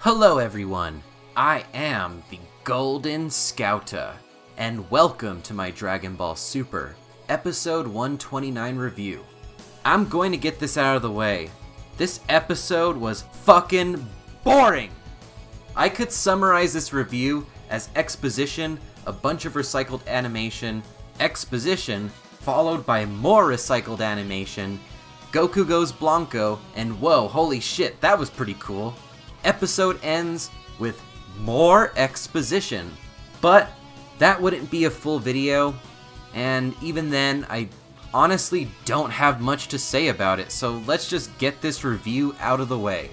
Hello everyone, I am the Golden Scouta, and welcome to my Dragon Ball Super, episode 129 review. I'm going to get this out of the way. This episode was fucking boring! I could summarize this review as exposition, a bunch of recycled animation, exposition, followed by more recycled animation, Goku goes Blanco, and whoa, holy shit, that was pretty cool. Episode ends with more exposition. But that wouldn't be a full video, and even then, I honestly don't have much to say about it, so let's just get this review out of the way.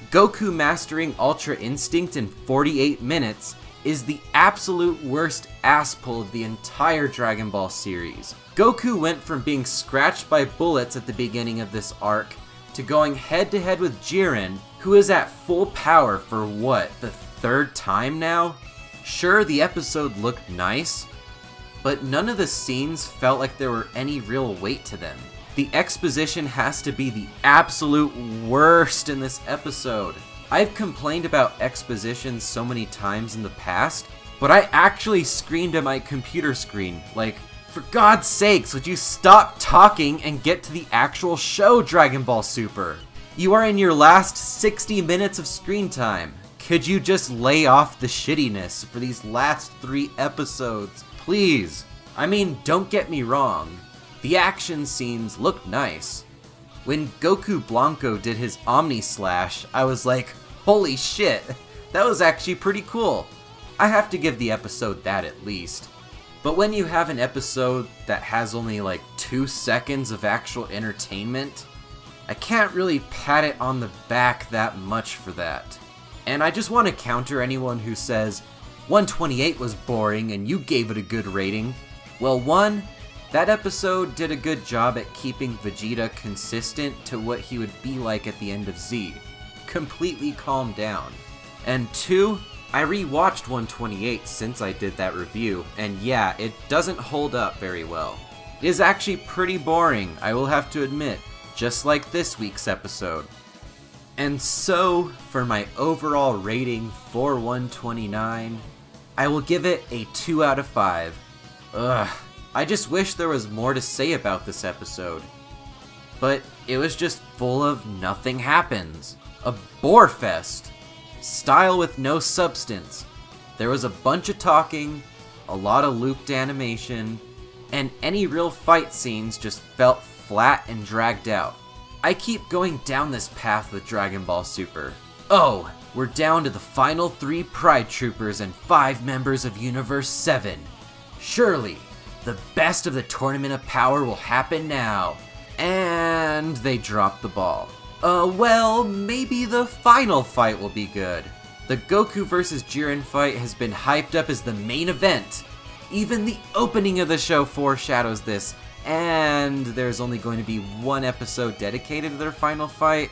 Goku mastering Ultra Instinct in 48 minutes is the absolute worst ass pull of the entire Dragon Ball series. Goku went from being scratched by bullets at the beginning of this arc to going head-to-head with Jiren, who is at full power for what, the third time now? Sure, the episode looked nice, but none of the scenes felt like there were any real weight to them. The exposition has to be the absolute worst in this episode. I've complained about exposition so many times in the past, but I actually screamed at my computer screen, like, for God's sakes, would you stop talking and get to the actual show, Dragon Ball Super? You are in your last 60 minutes of screen time. Could you just lay off the shittiness for these last 3 episodes, please? I mean, don't get me wrong. The action scenes look nice. When Goku Blanco did his Omni Slash, I was like, holy shit, that was actually pretty cool. I have to give the episode that at least. But when you have an episode that has only like 2 seconds of actual entertainment, I can't really pat it on the back that much for that. And I just want to counter anyone who says 128 was boring and you gave it a good rating. Well, one, that episode did a good job at keeping Vegeta consistent to what he would be like at the end of Z. Completely calmed down. And 2, I rewatched 128 since I did that review, and yeah, it doesn't hold up very well. It is actually pretty boring, I will have to admit, just like this week's episode. And so, for my overall rating for 129, I will give it a 2 out of 5. Ugh. I just wish there was more to say about this episode. But it was just full of nothing happens. A bore fest. Style with no substance. There was a bunch of talking, a lot of looped animation, and any real fight scenes just felt flat and dragged out. I keep going down this path with Dragon Ball Super. Oh, we're down to the final 3 Pride Troopers and 5 members of Universe 7. Surely, the best of the Tournament of Power will happen now. And they drop the ball. Well, maybe the final fight will be good. The Goku vs. Jiren fight has been hyped up as the main event. Even the opening of the show foreshadows this, and there's only going to be 1 episode dedicated to their final fight.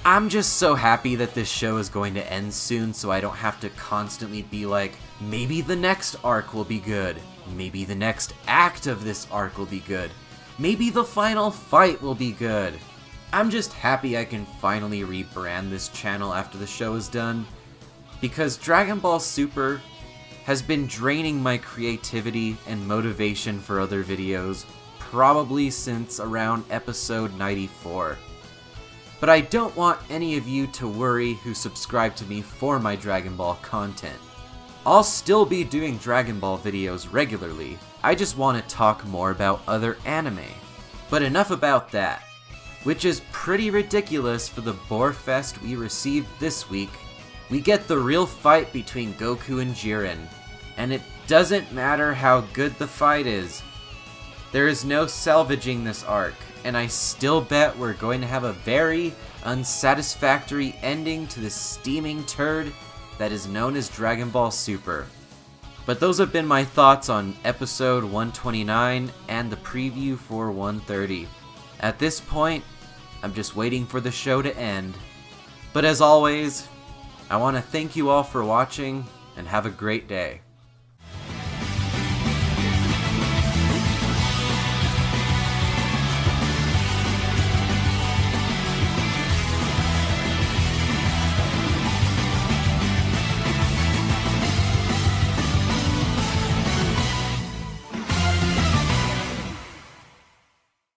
I'm just so happy that this show is going to end soon so I don't have to constantly be like, maybe the next arc will be good. Maybe the next act of this arc will be good. Maybe the final fight will be good. I'm just happy I can finally rebrand this channel after the show is done, because Dragon Ball Super has been draining my creativity and motivation for other videos probably since around episode 94. But I don't want any of you to worry who subscribe to me for my Dragon Ball content. I'll still be doing Dragon Ball videos regularly, I just want to talk more about other anime. But enough about that. Which is pretty ridiculous for the bore fest we received this week. We get the real fight between Goku and Jiren, and it doesn't matter how good the fight is. There is no salvaging this arc, and I still bet we're going to have a very unsatisfactory ending to this steaming turd that is known as Dragon Ball Super. But those have been my thoughts on episode 129 and the preview for 130. At this point, I'm just waiting for the show to end. But as always, I want to thank you all for watching, and have a great day.